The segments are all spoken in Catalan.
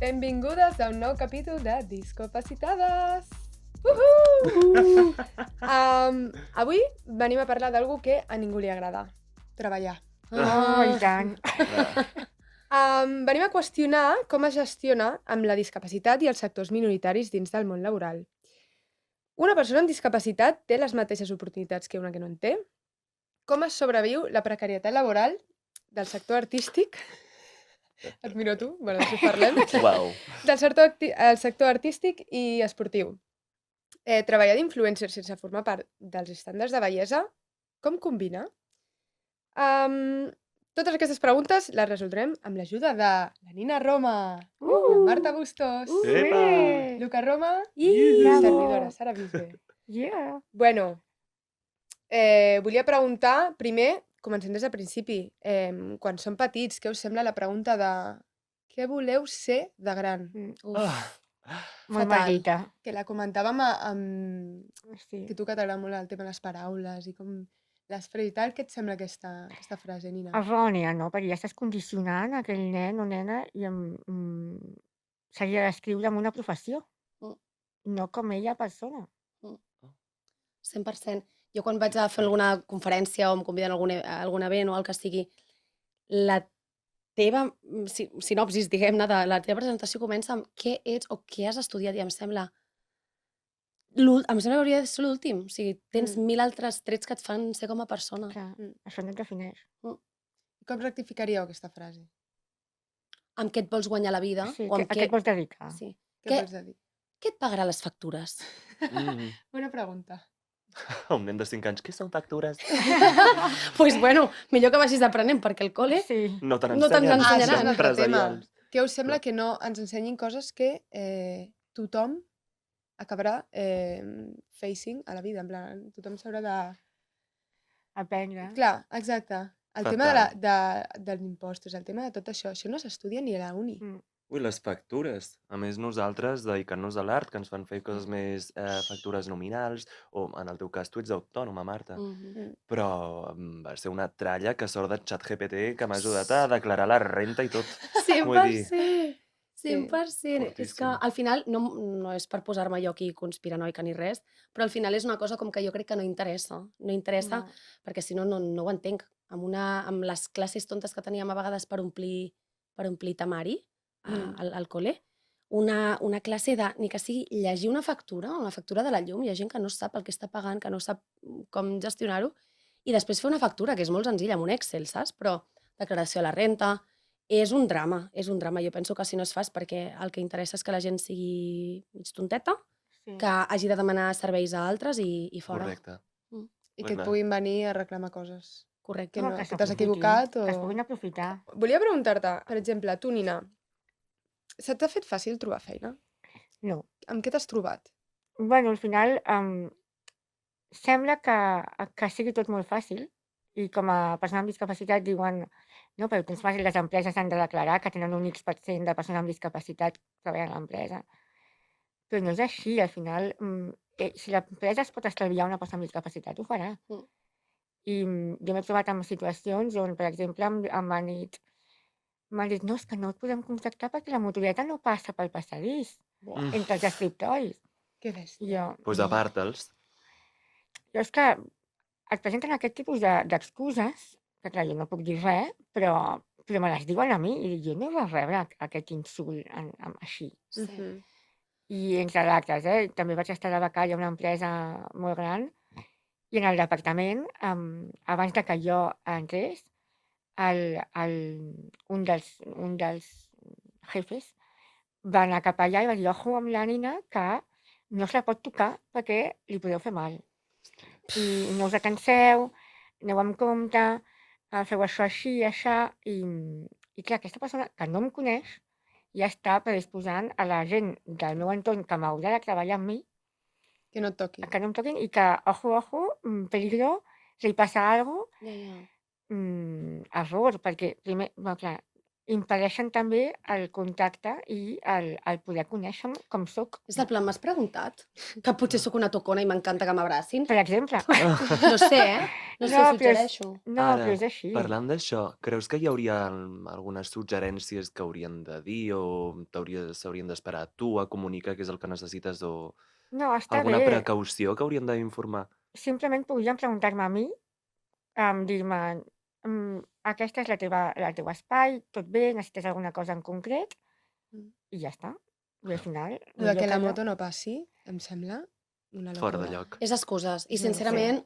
Benvingudes a un nou capítol de Discapacitades! Avui venim a parlar d'algú que a ningú li agrada. Treballar. I tant. Venim a qüestionar com es gestiona amb la discapacitat i els sectors minoritaris dins del món laboral. Una persona amb discapacitat té les mateixes oportunitats que una que no en té? Com es sobreviu la precarietat laboral del sector artístic? Et miro tu, bueno, d'això parlem. Uau. El sector artístic i esportiu. Treballar d'influencer sense formar part dels estàndards de bellesa, com combina? Totes aquestes preguntes les resoldrem amb l'ajuda de la Nina Roma, la Marta Bustos, Epa! Luca Roma I i bravo. servidora, Sara Bisbe. Yeah. Bueno, volia preguntar, primer, comencem des del principi. Quan som petits, què us sembla la pregunta de què voleu ser de gran? Molt Fatal. maldita. Que la comentàvem amb... Sí. Que tu que t'agrada molt el tema de les paraules i com les frases i tal, què et sembla aquesta frase, Nina? Errònia, no? Perquè ja estàs condicionant aquell nen o nena i s'hauria d'escriure amb una professió, no com ella persona. 100%. Jo quan vaig a fer alguna conferència o em conviden a algun event o el que sigui, la teva sinopsis, diguem-ne, de la teva presentació comença amb què ets o què has estudiat i em sembla que hauria de ser l'últim. O sigui, tens 1000 altres trets que et fan ser com a persona. Clar, això no et defineix. Com rectificaríeu aquesta frase? Amb què et vols guanyar la vida? Sí, o amb a què et vols dedicar? Sí. Què vols dir? Què et pagarà les factures? Bona pregunta. Un nen de 5 anys, què són factures? Pues bueno, millor que vagis aprenent, perquè al col·le Sí. No te No te'ns n'ensenyen. ensenyaran. Això és un Són altre tema. empresarials. Què us sembla que no ens ensenyin coses que tothom acabarà facing a la vida? En plan, tothom s'haurà de... Aprendre. Clar, exacte. El Fatal. tema dels impostos, el tema de tot això no s'estudia ni a la uni. Ui, les factures. A més, nosaltres, dedicant-nos a l'art, que ens fan fer coses més factures nominals, o en el teu cas tu ets autònoma, Marta. Però va ser una tralla que sort de ChatGPT que m'ha ajudat a declarar la renta i tot. Vull dir, 100%. 100%. És que fortíssim. al final, no és per posar-me jo aquí conspiranoica ni res, però al final és una cosa com que jo crec que no interessa. No interessa perquè si no, no ho entenc. Amb les classes tontes que teníem a vegades per omplir temari al col·le, una classe de, ni que sigui llegir una factura de la llum, hi ha gent que no sap el que està pagant, que no sap com gestionar-ho, i després fer una factura, que és molt senzilla, amb un Excel, saps? Però declaració de la renta, és un drama. Jo penso que si no es fas perquè el que interessa és que la gent sigui mig tonteta, que hagi de demanar serveis a altres i fora. correcte. I que et puguin venir a reclamar coses. Correcte. Que, no, que que t'has s'aprofitin, equivocat o... Que es puguin aprofitar. Volia preguntar-te, per exemple, tu, Nina, se t'ha fet fàcil trobar feina? No. Amb què t'has trobat? Bueno, al final sembla que sigui tot molt fàcil i com a persona amb discapacitat diuen no, però temps fàcil les empreses han de declarar que tenen un X% de persones amb discapacitat treballant a l'empresa. Però no és així, al final, si l'empresa es pot estalviar una persona amb discapacitat, ho farà. I jo m'he trobat en situacions on, per exemple, m'han dit, no, és que no et podem contractar perquè la motoreta no passa pel passadís entre els escriptoris. Què bèstia. Doncs aparta'ls. Jo és que et presenten aquest tipus d'excuses, que clar, jo no puc dir res, però me les diuen a mi, i jo no vaig rebre aquest insult així. I entre d'altres, també vaig estar de becària a una empresa molt gran, i en el departament, abans de que jo entrés, un dels jefes va anar cap allà i va dir, ojo amb la Nina, que no se la pot tocar perquè li podeu fer mal. I no us atanseu, aneu amb compte, feu això així, això, i clar, aquesta persona que no em coneix ja està predisposant a la gent del meu entorn que m'haurà de treballar amb mi que no et toqui. Que no em toquin i que, ojo, peligro, si li passa alguna cosa, error, perquè primer, clar, impedeixen també el contacte i el poder conèixer-me com soc. És del plan, m'has preguntat? Que potser sóc una tocona i m'encanta que m'abracin? Per exemple. No sé, No sé, No, ho suggereixo. però és així. parlant d'això, creus que hi hauria algunes suggerències que haurien de dir o s'haurien d'esperar a tu a comunicar què és el que necessites o No, està alguna bé. precaució que haurien d'informar? Simplement podrien preguntar-me a mi, dir-me aquest és el teu espai, tot bé, necessites alguna cosa en concret, Mm. i ja està. I al final... Lo de que la millor moto no passi, em sembla una Fora de locura. lloc. És excuses. I És una sincerament,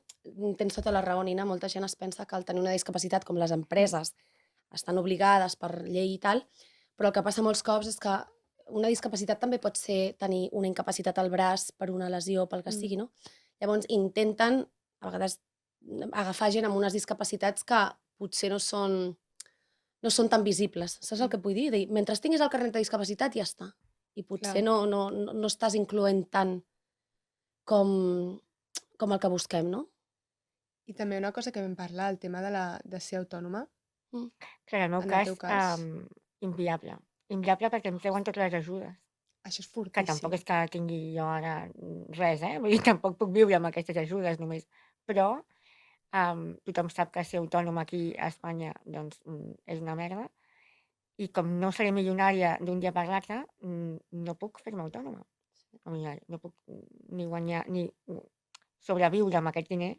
tens tota la raó, Nina, molta gent es pensa que al tenir una discapacitat, com les empreses, estan obligades per llei i tal, però el que passa molts cops és que una discapacitat també pot ser tenir una incapacitat al braç per una lesió, pel que Mm. sigui, no? Llavors intenten, a vegades, agafar gent amb unes discapacitats que potser no són tan visibles. Saps el que vull dir? Dir, mentre tinguis el carnet de discapacitat, ja està. I potser Clar. no estàs incloent tant com el que busquem, no? I també una cosa que vam parlar, el tema de ser autònoma. Clar, en el meu En el teu cas, cas. inviable. Inviable perquè em treuen totes les ajudes. Això és Que fortíssim. tampoc és que tingui jo ara res, Vull dir, tampoc puc viure amb aquestes ajudes només. Però tothom sap que ser autònom aquí a Espanya doncs, és una merda. I com no seré milionària d'un dia per l'altre, no puc fer-me autònoma. No puc ni guanyar, ni sobreviure amb aquests diners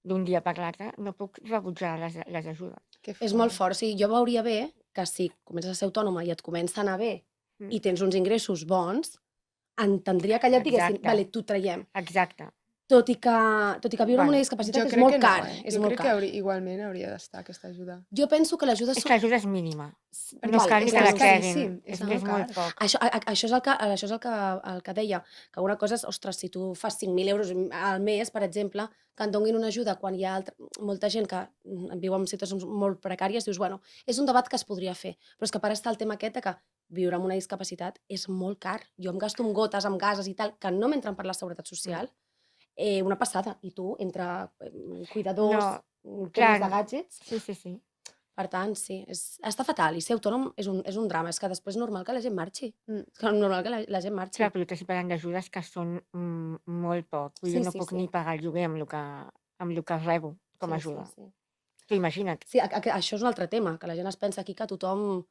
d'un dia per l'altre, no puc rebutjar les ajudes. Que És molt fort. fort. Sí, jo veuria bé que si comences a ser autònoma i et comença a anar bé i tens uns ingressos bons, entendria que allà et diguessin, Exacte. vale, t'ho traiem. Exacte. Tot i que viure amb una Vale. discapacitat Jo és crec molt que no, car. És Jo molt crec que car. igualment hauria d'estar aquesta ajuda. Jo penso que l'ajuda... És que l'ajuda és mínima. Perquè No és- cal ni és que la caríssim, creguin. és És que molt és molt car. poc. Això és el que deia, que una cosa és, ostres, si tu fas 5.000 euros al mes, per exemple, que et donin una ajuda quan hi ha molta gent que viu en situacions molt precàries, dius, bueno, és un debat que es podria fer, però és que per està el tema aquest de que viure amb una discapacitat és molt car. Jo em gasto en gotes, amb gases i tal, que no m'entren per la Seguretat Social, una passada. I tu, entre cuidadors, temes de gadgets... Sí. Per tant, sí, està fatal. I ser autònom és un drama. És que després és normal que la gent marxi. És que normal que la gent marxi. Clar, però jo t'estic parlant d'ajudes que són molt poc. Vull dir, Sí, no sí, puc sí. ni pagar el lloguer amb el que rebo com a ajuda. Sí. Tu imagina't. Sí, això és un altre tema, que la gent es pensa aquí que tothom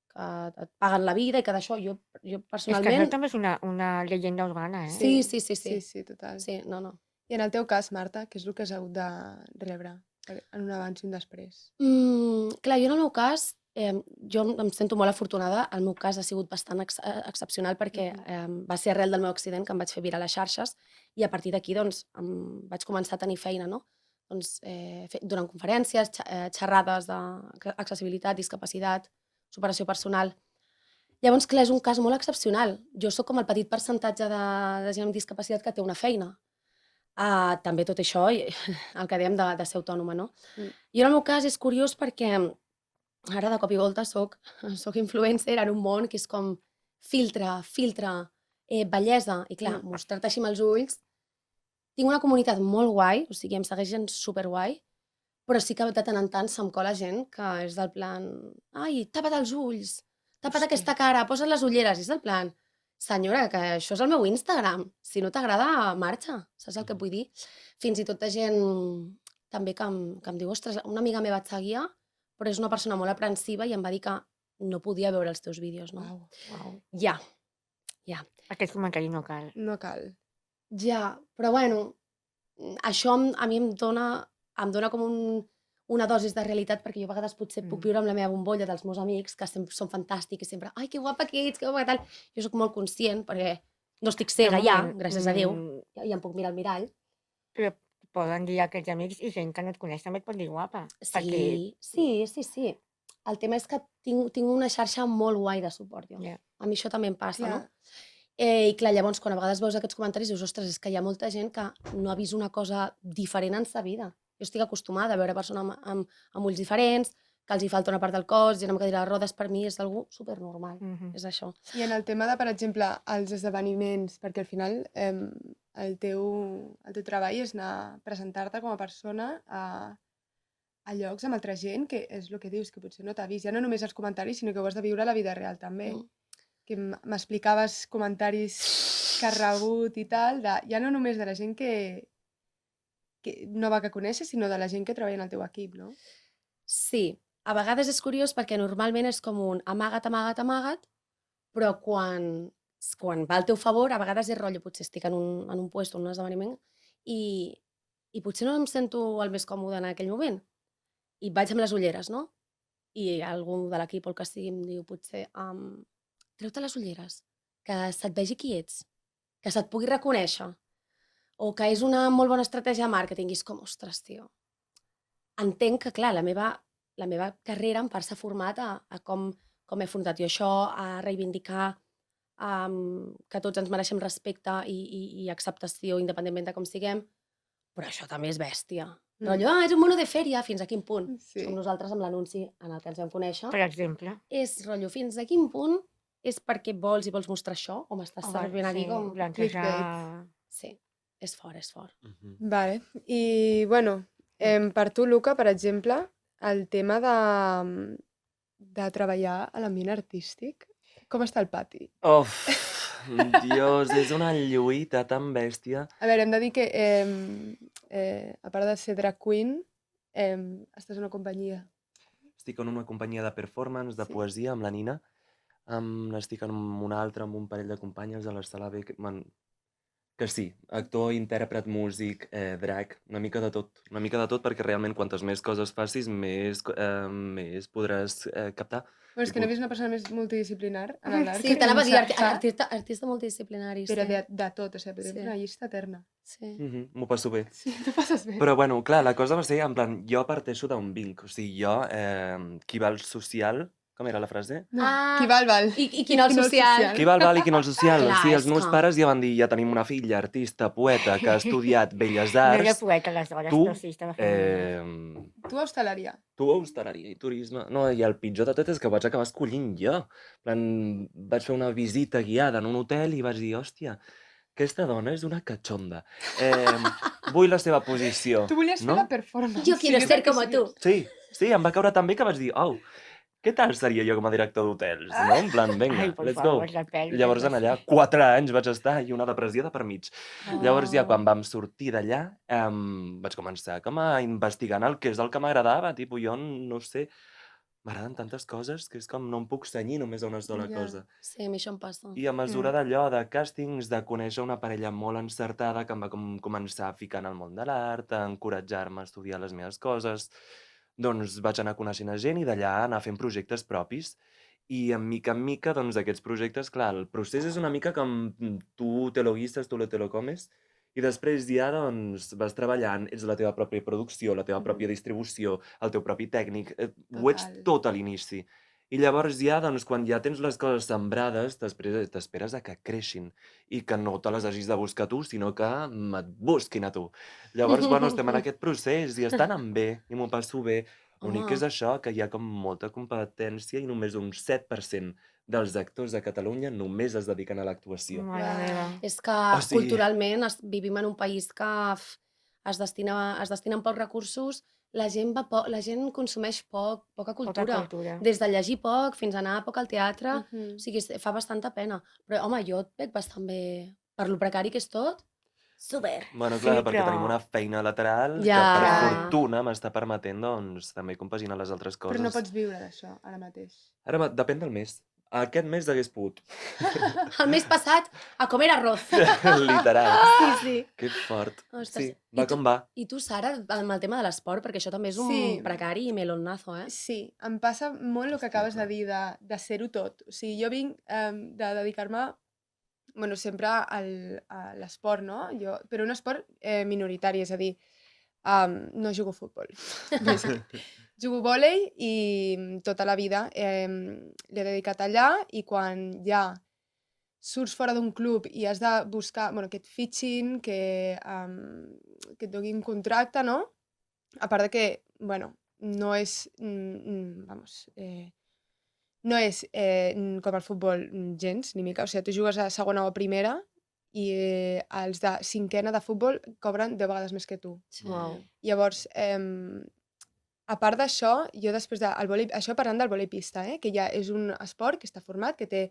que et paguen la vida i que d'això jo És que personalment... això també és una llegenda urbana, Sí. Sí, total. Sí, no. I en el teu cas, Marta, què és el que has hagut de rebre en un abans i un després? Clar, jo en el meu cas, jo em sento molt afortunada. El meu cas ha sigut bastant excepcional perquè va ser arrel del meu accident que em vaig fer viral a les xarxes i a partir d'aquí doncs, vaig començar a tenir feina, no? Doncs, donant conferències, xerrades d'accessibilitat, discapacitat, superació personal. Llavors, clar, és un cas molt excepcional. Jo sóc com el petit percentatge de gent amb discapacitat que té una feina. També tot això, el que dèiem de ser autònoma, no? Jo en el meu cas és curiós perquè ara de cop i volta soc influencer en un món que és com filtre, bellesa, i clar, mostrar-te així amb els ulls. Tinc una comunitat molt guai, o sigui, em segueix gent superguai, però sí que de tant en tant se'm cola gent que és del plan, ai, tapa't els ulls, tapa't aquesta cara, posa't les ulleres, i és del plan, senyora, que això és el meu Instagram, si no t'agrada, marxa, saps el que vull dir? Fins i tot de gent també que em diu, ostres, una amiga meva et seguia, però és una persona molt aprensiva i em va dir que no podia veure els teus vídeos, no? Uau. Ja. Aquest comentari no cal. No cal. Ja, però bueno, això a mi em dona com una dosis de realitat, perquè jo a vegades potser puc viure amb la meva bombolla dels meus amics, que sempre són fantàstics i sempre, ai, que guapa que ets, que guapa que tal. Jo sóc molt conscient, perquè no estic cega ja, gràcies a Déu, i em puc mirar al mirall. Però poden dir aquests amics i gent que no et coneix també et pot dir guapa. Sí. El tema és que tinc una xarxa molt guai de suport, jo. A mi això també em passa, no? I clar, llavors, quan a vegades veus aquests comentaris, dius, ostres, és que hi ha molta gent que no ha vist una cosa diferent en sa vida. Jo estic acostumada a veure persones amb ulls diferents, que els hi falta una part del cos, gent amb cadira de rodes, per mi és algú supernormal, és això. I en el tema de, per exemple, els esdeveniments, perquè al final el teu treball és anar a presentar-te com a persona a a llocs amb altra gent, que és el que dius, que potser no t'ha vist, ja no només els comentaris, sinó que ho has de viure a la vida real també. Mm. Que m'explicaves comentaris que has rebut i tal, ja no només de la gent que nova que coneixes, sinó de la gent que treballa en el teu equip, no? Sí, a vegades és curiós perquè normalment és com un amaga't, amaga't, amaga't, però quan va al teu favor, a vegades és rotllo, potser estic en un puesto, en un esdeveniment, i potser no em sento el més còmode en aquell moment. I vaig amb les ulleres, no? I algú de l'equip o el que sigui em diu potser treu-te les ulleres, que se't vegi qui ets, que se't pugui reconèixer, o que és una molt bona estratègia de màrqueting, i és com, ostres, tio. Entenc que, clar, la meva carrera en part s'ha format a com he afrontat jo això, a reivindicar que tots ens mereixem respecte i acceptació independentment de com siguem, però això també és bèstia. Rotllo, és un mono de fèria, fins a quin punt? Sí. Com nosaltres amb l'anunci en el que ens vam conèixer. Per exemple. És rotllo, fins a quin punt és perquè vols i vols mostrar això, o m'estàs Home, servint aquí sí, com... blanquejar... clickbait. Sí, és fort, és fort. Vale. I, bueno, per tu, Luca, per exemple, el tema de treballar a l'ambient artístic, com està el pati? Dios, és una lluita tan bèstia. A veure, hem de dir que, a part de ser drag queen, estàs en una companyia. Estic en una companyia de performance, de Sí. poesia, amb la Nina. Estic en una altra, amb un parell de companyes a la Sala B. Que sí, actor, intèrpret, músic, drag, una mica de tot. Una mica de tot, perquè realment quantes més coses facis, més podràs captar. Però és que no he vist una persona més multidisciplinar en l'art. Sí, t'anava a dir artista multidisciplinari. Però sí. de tot, o sigui, podríem fer Sí. una llista eterna. Sí. M'ho passo bé. Sí, t'ho passes bé. Però bueno, clar, la cosa va ser, en plan, jo parteixo d'un vinc. O sigui, jo, qui va al social... Com era la frase? No, Ah, qui va al val. I qui no al social. Qui va al val i qui no al social? Clar, O sigui, els és meus que- pares ja van dir, ja tenim una filla artista, poeta, que ha estudiat Belles No era Arts. poeta aleshores, Tu, però sí, estava fent... Tu a hostaleria. tu hostaleria i turisme. No, i el pitjor de tot és que ho vaig acabar escollint jo. En plan, vaig fer una visita guiada en un hotel i vaig dir, hòstia, aquesta dona és una cachonda. Vull la seva posició. Tu volies fer no? la performance. Jo quiero ser como tú. Sí, em va caure tan bé que vaig dir, què tal seria jo com a director d'hotels, no? En plan, vinga, Ai, por let's go. favor, la pell. Llavors en allà 4 anys vaig estar i una depressió de per mig. Llavors ja quan vam sortir d'allà vaig començar com a investigar el que és el que m'agradava, tipus jo no sé, m'agraden tantes coses que és com no em puc cenyir només a una sola Ja. cosa. Sí, a mi això em passa. I a mesura d'allò, de càstings, de conèixer una parella molt encertada que em va començar a ficar en el món de l'art, a encoratjar-me a estudiar les meves coses, doncs vaig anar coneixent a gent i d'allà anar fent projectes propis. I en mica, doncs aquests projectes, clar, el procés és una mica com tu te lo guises, tu te lo comes, i després ja doncs vas treballant, ets la teva pròpia producció, la teva pròpia distribució, el teu propi tècnic, ho ets Total. tot a l'inici. I llavors ja, doncs, quan ja tens les coses sembrades, t'esperes a que creixin i que no te les hagis de buscar tu, sinó que et busquin a tu. Llavors, bueno, estem en aquest procés i està anant bé i m'ho passo bé. L'únic que és Home. això, que hi ha com molta competència i només un 7% dels actors de Catalunya només es dediquen a l'actuació. Mare meva. És que O sigui- culturalment vivim en un país que es destinen pocs recursos, la gent consumeix poca Poca cultura. cultura. Des de llegir poc fins a anar poc al teatre, Mhm. o sigui, fa bastanta pena. Però, home, jo et veig bastant bé, per lo precari que és tot, super. Bueno, clar, Sí, perquè però- tenim una feina lateral Ja. que per Clar. fortuna m'està permetent doncs, també compaginar les altres coses. Però no pots viure d'això ara mateix. Ara depèn del mes. Aquest mes hagués pogut. El mes passat, a comer arroz. Literal. Sí, sí. Que fort. Ostres, Sí, va com va. I tu, Sara, amb el tema de l'esport, perquè això també és un Sí. precari i melonazo, eh? Sí, em passa molt el que acabes de clar. dir, de ser-ho tot. O sigui, jo vinc de dedicar-me, bueno, sempre a l'esport, no? Però un esport minoritari, és a dir, no jugo a futbol. Jugo a vòlei i tota la vida l'he dedicat allà, i quan ja surts fora d'un club i has de buscar, bueno, que et fitxin, que et donin contracte, no? A part de que, bueno, no és, vamos, no és com el futbol gens, ni mica. O sigui, tu jugues a segona o a primera i els de cinquena de futbol cobren 10 vegades més que tu. Sí. Uau. Llavors, A part d'això, jo després del vòlei, això parlant del vòlei pista, que ja és un esport que està format, que té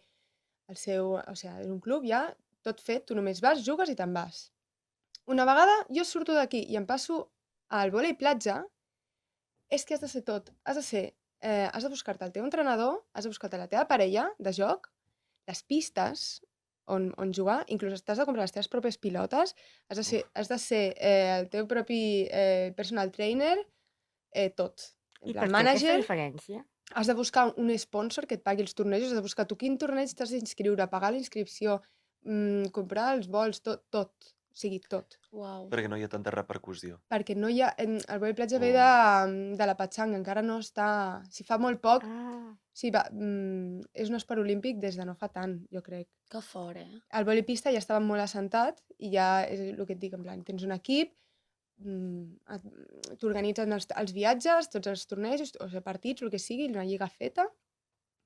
el seu, o sigui, és un club ja tot fet, tu només vas, jugues i te'n vas. Una vegada jo surto d'aquí i em passo al vòlei platja, és que has de ser tot. Has de buscar-te el teu entrenador, has de buscar-te la teva parella de joc, les pistes on jugar, inclús t'has de comprar les teves pròpies pilotes, has de ser el teu propi personal trainer, tot. En I plan, per què aquesta manager, diferència? has de buscar un sponsor que et pagui els tornejos, has de buscar tu quin torneig t'has d'inscriure, pagar la inscripció, comprar els vols, tot. O sigui, tot. Uau. Perquè no hi ha tanta repercussió. Perquè no hi ha... El vòlei platja ve de la petxanga, encara no està... Si fa molt poc, Ah, sí, és un esport olímpic des de no fa tant, jo crec. Que fort, El vòlei pista ja estava molt assentat i ja és el que et dic, en plan, tens un equip, t'organitzen els viatges, tots els tornejos, o sigui, partits, el que sigui, una lliga feta,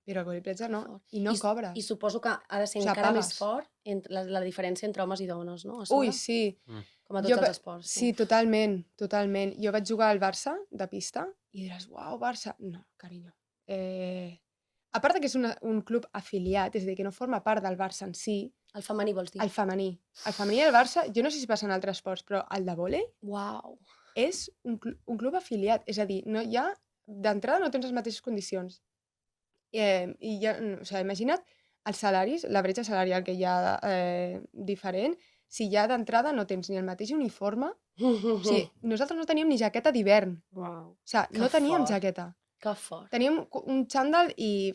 però el vòlei platja no, fort. i no cobres. I suposo que ha de ser O sigui, encara més pagues. fort la diferència entre homes i dones, no? A Ui, sobre, sí, com a jo tots va- els esports. sí, totalment. Jo vaig jugar al Barça, de pista, i diràs, uau, Barça. No, carinyo. A part que és un club afiliat, és a dir, que no forma part del Barça en si, El femení vols dir? el femení. El femení del Barça, jo no sé si passa en altres esports, però el de vòlei Uau. és un club afiliat. És a dir, no hi ha, d'entrada no tens les mateixes condicions. I ja, o sigui, imagina't els salaris, la bretxa salarial que hi ha diferent, si ja d'entrada no tens ni el mateix uniforme, o sigui, nosaltres no teníem ni jaqueta d'hivern, uau. o sigui, Que no teníem fort. jaqueta. Que fort. Teníem un xandall i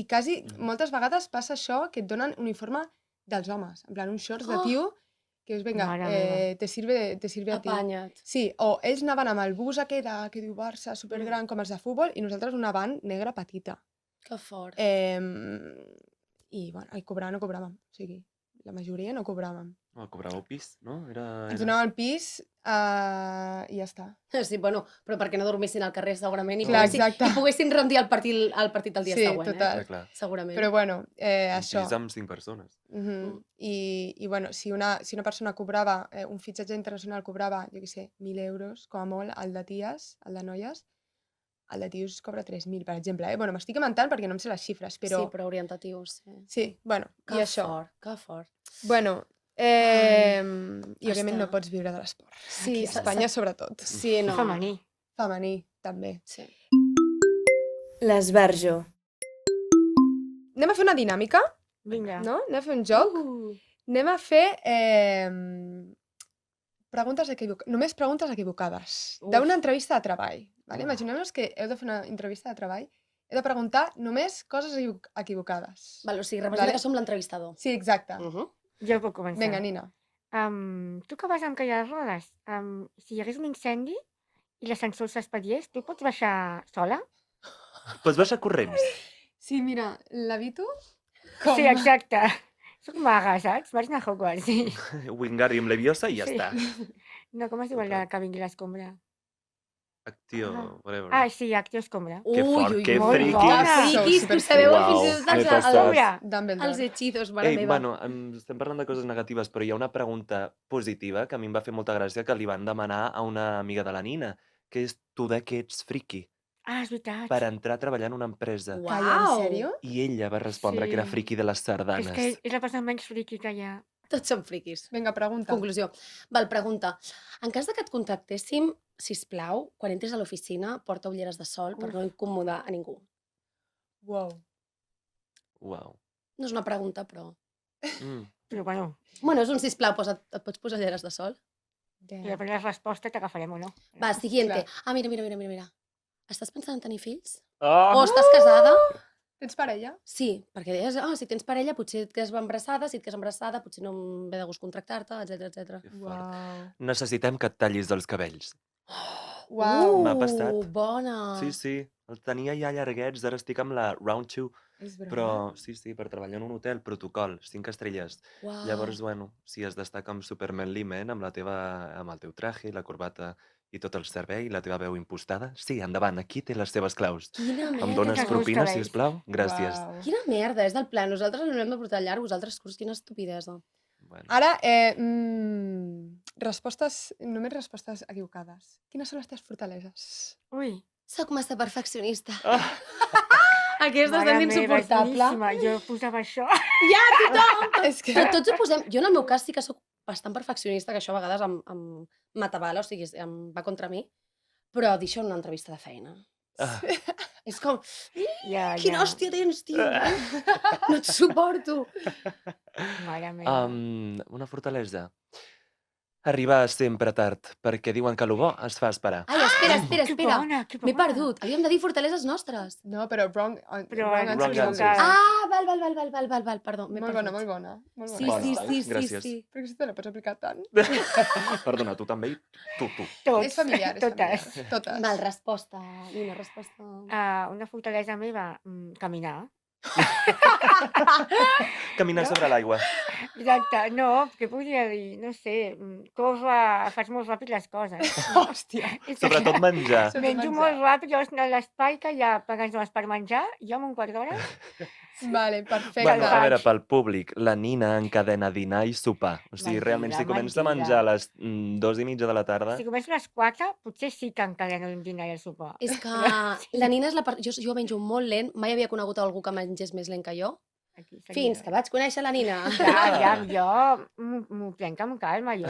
quasi moltes vegades passa això que et donen uniforme dels homes, en plan uns shorts de Oh! tio que és, vinga, Mare meva. te sirve a ti. Apanya't. Sí, o ells anaven amb el bus aquell que diu Barça, supergran, com els de futbol, i nosaltres una van negra petita. Que fort. I, bueno, cobrar no cobràvem, o sigui, la majoria no cobràvem. Oh, cobràveu pis, no? Ens donaven el pis i ja està. Sí, bueno, però perquè no dormissin al carrer segurament i Clar, poguessin, exacte. i poguessin rendir el partit el dia Sí, següent, total. Clar. Segurament. Però bueno, Un això. pis amb 5 persones. I bueno, si una persona cobrava, un fitxatge internacional cobrava, jo què sé, 1.000 euros, com a molt, el de ties, el de noies, el de tios cobra 3.000, per exemple. Bueno, m'estic inventant perquè no em sé les xifres, però... Sí, però orientatius, sí. Sí, bueno, Que i això. fort, que fort. Bueno, Ai, i òbviament no està. pots viure de l'esport. Sí, Aquí a Espanya, sobretot. Sí, no. Femení. Femení, també. Sí. L'esbarjo. Anem a fer una dinàmica, Vinga. no? Anem a fer un joc. Anem a fer només preguntes equivocades. Uf. D'una entrevista de treball. Vale? Imagineu-vos que heu de fer una entrevista de treball. Heu de preguntar només coses equivocades. Val, o sigui, representa Vale. que som l'entrevistador. Sí, exacte. Jo puc començar. Vinga, Nina. Tu que vas amb caia de rodes, si hi hagués un incendi i l'ascensor s'espatllés, tu pots baixar sola? Pots baixar corrents. Sí, mira, l'habito Sí, exacte. Soc maga, saps? Vaig anar a Hogwarts, sí. Wingardium Leviosa i ja Sí. està. No, com es diu el Total. que vingui l'escombra? Actio, Ah. whatever. Ah, sí, Actio Escombra. Que fort, que molt friquis. bona. Que friquis, que ho sabeu Uau, fins i tot m'he els, passat. Escombra. Dumbledore. els hechizos, mare Ei, meva. bueno, estem parlant de coses negatives, però hi ha una pregunta positiva que a mi em va fer molta gràcia que li van demanar a una amiga de la Nina, que és tu de què ets friki, Ah, és veritat. per entrar a treballar en una empresa. Uau. Calla, en sèrio? I ella va respondre que era Sí. friki de les És sardanes. que és la persona menys friqui que hi ha. Tots som friquis. Vinga, pregunta. Conclusió. Val, pregunta. En cas de que et contactéssim, sisplau, quan entris a l'oficina, porta ulleres de sol per Uf. no incomodar a ningú. Wow. Uau. No és una pregunta, però... Però bueno, Bueno, és un sisplau, et pots posar ulleres de sol? si depèn de la resposta t'agafarem o no. Va, siguiente. Clar. Ah, mira. Estàs pensant en tenir fills? Oh! O estàs casada? Tens parella? Sí, perquè deies, si tens parella potser et quedes embarassada, si et quedes embarassada potser no em ve de gust contractar-te, etc. Que fort. Uau. Necessitem que et tallis els cabells. Uau. M'ha passat. Bona! Sí, sí. Els tenia ja llarguets, ara estic amb la Round 2, És broma. però sí, per treballar en un hotel, protocol, 5 estrelles. Uau. Llavors, bueno, si has d'estar com Superman Limen amb el teu traje, la corbata i tot el servei, la teva veu impostada, sí, endavant, aquí té les teves claus. Quina merda! Em dones els meus propina, cabells. sisplau? Gràcies. Uau. Quina merda, és del plan. Nosaltres no hem de portar llarg, vosaltres curs, quina estupidesa. Bueno. Ara, només respostes equivocades. Quines són les teves fortaleses? Ui, Soc massa perfeccionista. Ah, Aquesta és mare tan meva, és insuportable. boníssima. Jo posava això. Ja, tothom! És que... Però tots ho posem... Jo en el meu cas sí que sóc bastant perfeccionista, que això a vegades em m'atabala, o sigui, em va contra mi. Però deixo una entrevista de feina. ah. És com, Ja, quina ja. hòstia tens, tio! No et suporto! Mare meva. Una fortalesa. Arribar sempre tard, perquè diuen que el bo es fa esperar. Ai, espera, espera, Que espera. bona, que M'he bona. perdut. Havíem de dir fortaleses nostres. No, però wrong Però answer. Wrong no answer. cal. Ah, val, perdó, m'he Molt perdut. bona, molt bona. Molt Sí, bona. Bona, sí, oi? sí, sí, Gràcies. sí. Perquè si te la pots aplicar tant. Perdona, tu també i tu. Tots, És familiar, és totes. familiar. Totes. Val, resposta. Nina, resposta. Una fortalesa meva, caminar. Caminar sobre l'aigua. Exacte, no, què podria dir? No sé, faig molt ràpid les coses. Hòstia. És que Sobretot menjar. menjo molt ràpid, llavors l'espai que hi ha per menjar, jo en un quart d'hora. Vale, perfecte. Bueno, a faig. veure, pel públic, la Nina encadena dinar i sopar. O sigui, realment, si Mentida, comença a mentida. menjar a les 2:30 de la tarda... Si començo a les 4, potser sí que encadeno el dinar i el sopar. És que la Nina és jo menjo molt lent, mai havia conegut algú que mengés més lent que jo, Aquí fins que vaig conèixer la Nina. Ja, jo m'ho prenc amb calma, jo...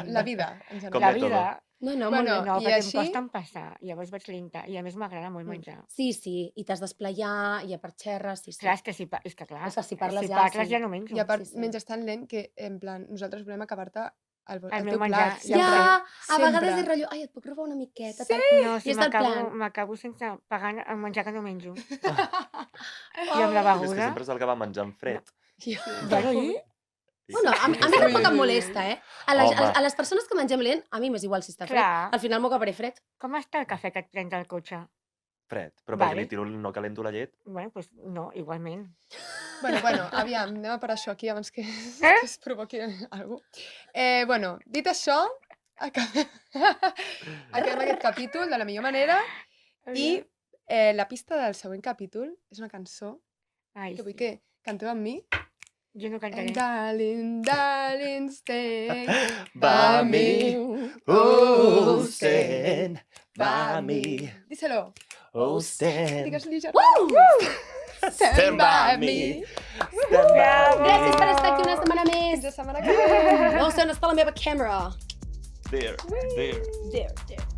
La vida, en Com general. La de vida. No, no, Bueno, molt bé. No, i perquè així? em costa empassar, llavors vaig lenta, i a més m'agrada molt menjar. Sí, sí, i t'has d'esplayar, hi ha parxerres, sí, sí. Clar, és que és que clar, És que si parles si ja, parles sí. ja no menjo. I a part, sí. menges tan lent que, en plan, nosaltres volem acabar-te el El meu teu menjar, plat. ja ho Ja, sé. a vegades Sempre. és rotllo, ai, et puc robar una miqueta? Sí! No, I si és del plan. m'acabo sense pagar el menjar que no menjo. I Oh, amb la És que beguda... sempre s'acaba menjant fred. Bueno, i? Bueno, a mi tampoc em molesta, eh? Home. A les persones que mengem lent, a mi m'és igual si està fred. Clar. Al final m'ho acabaré fred. Com està el cafè que et prens al cotxe? Fred. Però Vale. perquè li tiro, no calento la llet. Bueno, doncs no, igualment. Bueno, aviam, anem a parar això aquí abans que es provoqui algú. Bueno, dit això, acabem aquest capítol de la millor manera i la pista del següent capítol és una cançó Ai, que vull sí. que canteu amb mi. Jo no cantaré. And darling, darling, stay By by me, me. oh, stand by me, Díselo. oh, stand. Digues-li, Gerard. Stand by me, stand by Gràcies per me. estar aquí una setmana més. Fins la setmana que ve. No sé on està la meva càmera. There, there. There, there.